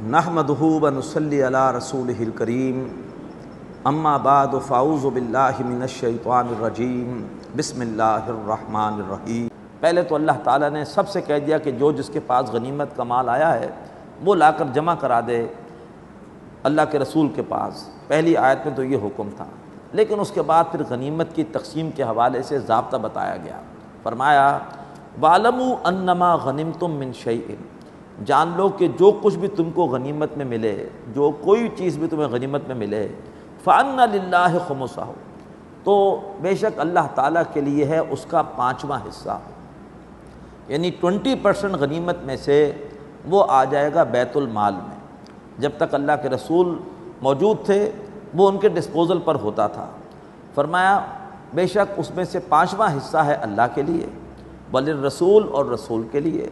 نحمدہ ونصلی علی رسولہ الکریم اما بعد فاعوذ باللہ من الشیطان الرجیم بسم اللہ الرحمن الرحیم۔ پہلے تو اللہ تعالیٰ نے سب سے کہہ دیا کہ جو جس کے پاس غنیمت کا مال آیا ہے وہ لا کر جمع کرا دے اللہ کے رسول کے پاس۔ پہلی آیت میں تو یہ حکم تھا، لیکن اس کے بعد پھر غنیمت کی تقسیم کے حوالے سے ضابطہ بتایا گیا۔ فرمایا وَاعْلَمُوا أَنَّمَا غَنِمْتُم مِّن شَيْءٍ، جان لو کہ جو کچھ بھی تم کو غنیمت میں ملے، جو کوئی چیز بھی تمہیں غنیمت میں ملے، فَأَنَّ لِلَّهِ خُمُسَهُ، تو بے شک اللہ تعالیٰ کے لیے ہے اس کا 5واں حصہ، یعنی 20% غنیمت میں سے وہ آ جائے گا بیت المال میں۔ جب تک اللہ کے رسول موجود تھے وہ ان کے ڈسپوزل پر ہوتا تھا۔ فرمایا بے شک اس میں سے 5واں حصہ ہے اللہ کے لیے، وَلِلرَّسُولِ، اور رسول کے لیے،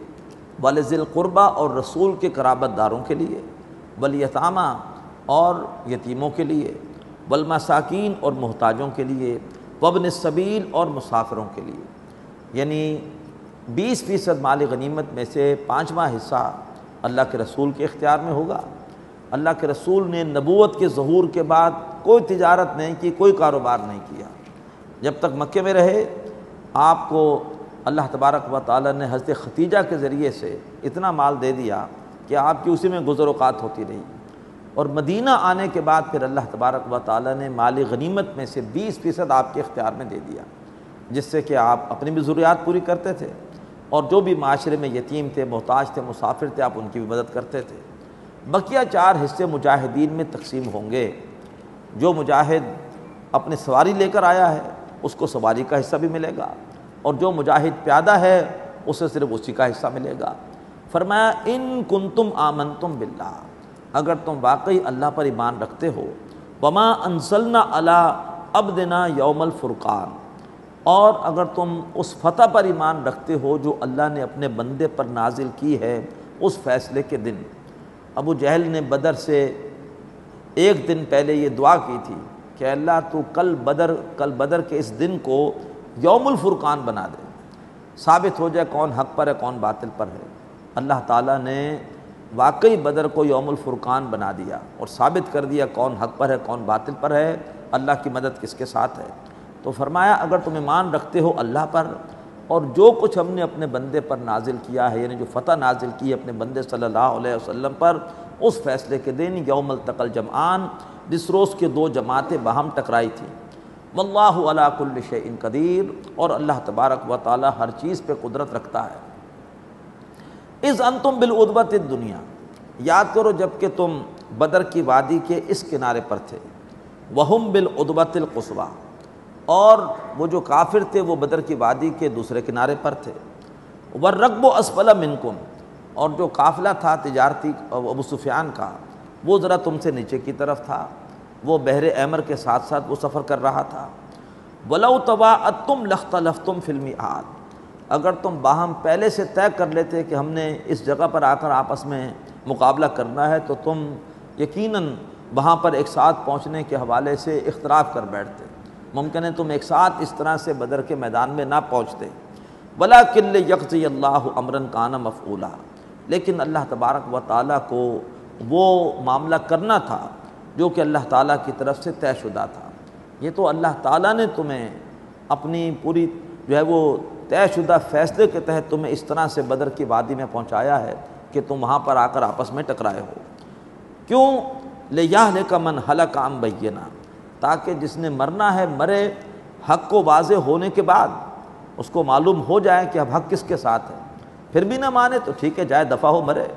وَلِذِي الْقُرْبَى، اور رسول کے قرابت داروں کے لیے، وَالْيَتَامَى، اور یتیموں کے لیے، وَالْمَسَاکِین، اور محتاجوں کے لیے، وَابْنِ السَّبِیل، اور مسافروں کے لیے۔ یعنی 20% مال غنیمت میں سے 5واں حصہ اللہ کے رسول کے اختیار میں ہوگا۔ اللہ کے رسول نے نبوت کے ظہور کے بعد کوئی تجارت نہیں کی، کوئی کاروبار نہیں کیا۔ جب تک مکے میں رہے آپ کو اللہ تبارک و تعالیٰ نے حضرت ختیجہ کے ذریعے سے اتنا مال دے دیا کہ آپ کی اسی میں گزر اوقات ہوتی رہی، اور مدینہ آنے کے بعد پھر اللہ تبارک و تعالیٰ نے مال غنیمت میں سے 20% آپ کے اختیار میں دے دیا، جس سے کہ آپ اپنی بھی ضروریات پوری کرتے تھے، اور جو بھی معاشرے میں یتیم تھے، محتاج تھے، مسافر تھے، آپ ان کی بھی مدد کرتے تھے۔ بقیہ 4 حصے مجاہدین میں تقسیم ہوں گے۔ جو مجاہد اپنی سواری لے کر آیا ہے اس کو سواری کا حصہ بھی ملے گا، اور جو مجاہد پیادہ ہے اسے صرف اسی کا حصہ ملے گا۔ فرمایا ان کنتم آمنتم باللہ، اگر تم واقعی اللہ پر ایمان رکھتے ہو، وما انزلنا علی عبدنا یوم الفرقان، اور اگر تم اس فتح پر ایمان رکھتے ہو جو اللہ نے اپنے بندے پر نازل کی ہے اس فیصلے کے دن۔ ابو جہل نے بدر سے 1 دن پہلے یہ دعا کی تھی کہ اللہ تو کل بدر کے اس دن کو یوم الفرقان بنا دے، ثابت ہو جائے کون حق پر ہے کون باطل پر ہے۔ اللہ تعالیٰ نے واقعی بدر کو یوم الفرقان بنا دیا اور ثابت کر دیا کون حق پر ہے کون باطل پر ہے، اللہ کی مدد کس کے ساتھ ہے۔ تو فرمایا اگر تم ایمان رکھتے ہو اللہ پر اور جو کچھ ہم نے اپنے بندے پر نازل کیا ہے، یعنی جو فتح نازل کی ہے اپنے بندے صلی اللہ علیہ وسلم پر، اس فیصلے کے دن یوم التقى الجمعان، جس روز کے 2 جماعتیں باہم ٹکرائی تھیں۔ واللہ علی کل شیء قدیر، اور اللہ تبارک و تعالی ہر چیز پہ قدرت رکھتا ہے۔ اذ انتم بالعدوۃ الدنیا، یاد کرو جب کہ تم بدر کی وادی کے اس کنارے پر تھے، وہم بالعدوۃ القصویٰ، اور وہ جو کافر تھے وہ بدر کی وادی کے دوسرے کنارے پر تھے، والرکب اسفل منکم، اور جو قافلہ تھا تجارتی ابو سفیان کا وہ ذرا تم سے نیچے کی طرف تھا، وہ بحر احمر کے ساتھ ساتھ وہ سفر کر رہا تھا۔ وَلَوْ تَوَاعَدتُّمْ لَاخْتَلَفْتُمْ فِي الْمِيعَادِ، اگر تم باہم پہلے سے طے کر لیتے کہ ہم نے اس جگہ پر آ کر آپس میں مقابلہ کرنا ہے تو تم یقیناً وہاں پر ایک ساتھ پہنچنے کے حوالے سے اختلاف کر بیٹھتے، ممکن ہے تم ایک ساتھ اس طرح سے بدر کے میدان میں نہ پہنچتے۔ وَلَٰكِن لِيَقْضِيَ اللَّهُ أَمْرًا كَانَ مَفْعُولًا، لیکن اللہ تبارک و تعالیٰ کو وہ معاملہ کرنا تھا جو کہ اللہ تعالیٰ کی طرف سے طے شدہ تھا۔ یہ تو اللہ تعالیٰ نے تمہیں اپنی پوری جو ہے وہ طے شدہ فیصلے کے تحت تمہیں اس طرح سے بدر کی وادی میں پہنچایا ہے کہ تم وہاں پر آ کر آپس میں ٹکرائے ہو۔ کیوں؟ لِيَهْلِكَ مَنْ هَلَكَ عَنْ بَيِّنَةٍ، تاکہ جس نے مرنا ہے مرے حق کو واضح ہونے کے بعد، اس کو معلوم ہو جائے کہ اب حق کس کے ساتھ ہے، پھر بھی نہ مانے تو ٹھیک ہے جائے دفع ہو مرے۔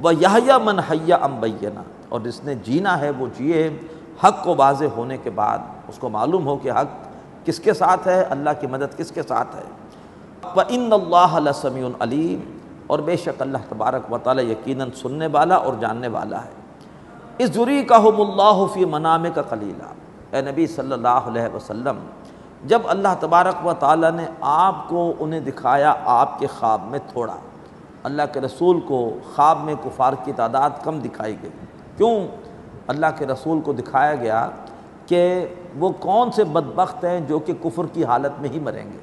وَيَحْيَىٰ مَنْ حَيَّ عَنْ بَيِّنَةٍ، اور جس نے جینا ہے وہ جیے حق کو واضح ہونے کے بعد، اس کو معلوم ہو کہ حق کس کے ساتھ ہے، اللہ کی مدد کس کے ساتھ ہے۔ وَإِنَّ اللَّهَ لَسَمِيعٌ عَلِيمٌ، اور بے شک اللہ تبارک و تعالی یقیناً سننے والا اور جاننے والا ہے۔ اِذْ يُرِيكَهُمُ اللَّهُ فِي مَنَامِكَ قَلِيلًا، اے نبی صلی اللہ علیہ وسلم، جب اللہ تبارک و تعالی نے آپ کو انہیں دکھایا آپ کے خواب میں تھوڑا، اللہ کے رسول کو خواب میں کفار کی تعداد کم دکھائی گئی۔ کیوں؟ اللہ کے رسول کو دکھایا گیا کہ وہ کون سے بدبخت ہیں جو کہ کفر کی حالت میں ہی مریں گے،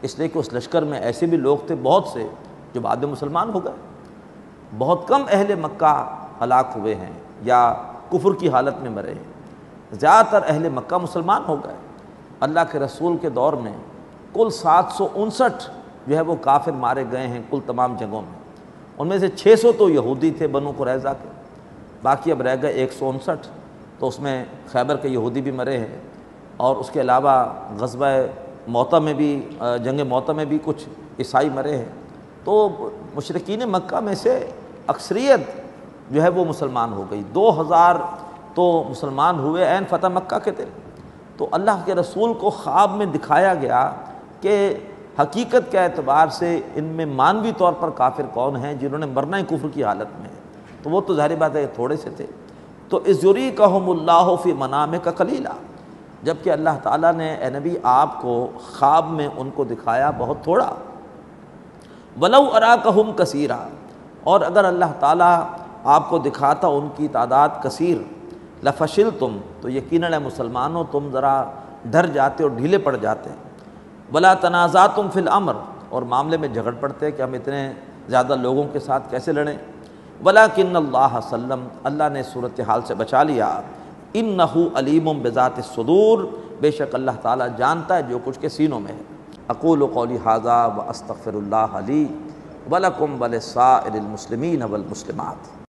اس لیے کہ اس لشکر میں ایسے بھی لوگ تھے بہت سے جو بعد میں مسلمان ہو گئے، بہت کم اہل مکہ ہلاک ہوئے ہیں یا کفر کی حالت میں مرے ہیں۔ زیادہ تر اہل مکہ مسلمان ہو گئے۔ اللہ کے رسول کے دور میں کل 759 جو ہے وہ کافر مارے گئے ہیں کل تمام جنگوں میں، ان میں سے 600 تو یہودی تھے بنو قریظہ کے، باقی اب رہ گئے 159، تو اس میں خیبر کے یہودی بھی مرے ہیں، اور اس کے علاوہ غزوہ موطا میں بھی جنگ موطا میں بھی کچھ عیسائی مرے ہیں۔ تو مشرکین مکہ میں سے اکثریت جو ہے وہ مسلمان ہو گئی، 2000 تو مسلمان ہوئے عین فتح مکہ کے دن۔ تو اللہ کے رسول کو خواب میں دکھایا گیا کہ حقیقت کے اعتبار سے ان میں مانوی طور پر کافر کون ہیں جنہوں نے مرنا ہی کفر کی حالت میں ہے، تو وہ تو ظاہر بات ہے تھوڑے سے تھے۔ تو اذ یریکہم اللہ فی منامک قلیلا، جبکہ اللہ تعالیٰ نے اے نبی آپ کو خواب میں ان کو دکھایا بہت تھوڑا۔ ولو اراکہم کثیرا، اور اگر اللہ تعالیٰ آپ کو دکھاتا ان کی تعداد کثیر، لفشلتم، تو یقیناً اے مسلمانوں تم ذرا ڈر جاتے اور ڈھیلے پڑ جاتے، ولا تنازعتم فی الامر، اور معاملے میں جھگڑ پڑتے کہ ہم اتنے زیادہ لوگوں کے ساتھ کیسے لڑیں۔ ولکن اللہ سلم، اللہ نے صورتحال سے بچا لیا۔ انہ علیم بذات الصدور، بے شک اللہ تعالیٰ جانتا ہے جو کچھ کے سینوں میں ہے۔ اقول قولی ھذا واستغفر اللہ لی ولکم ولسائر المسلمین والمسلمات۔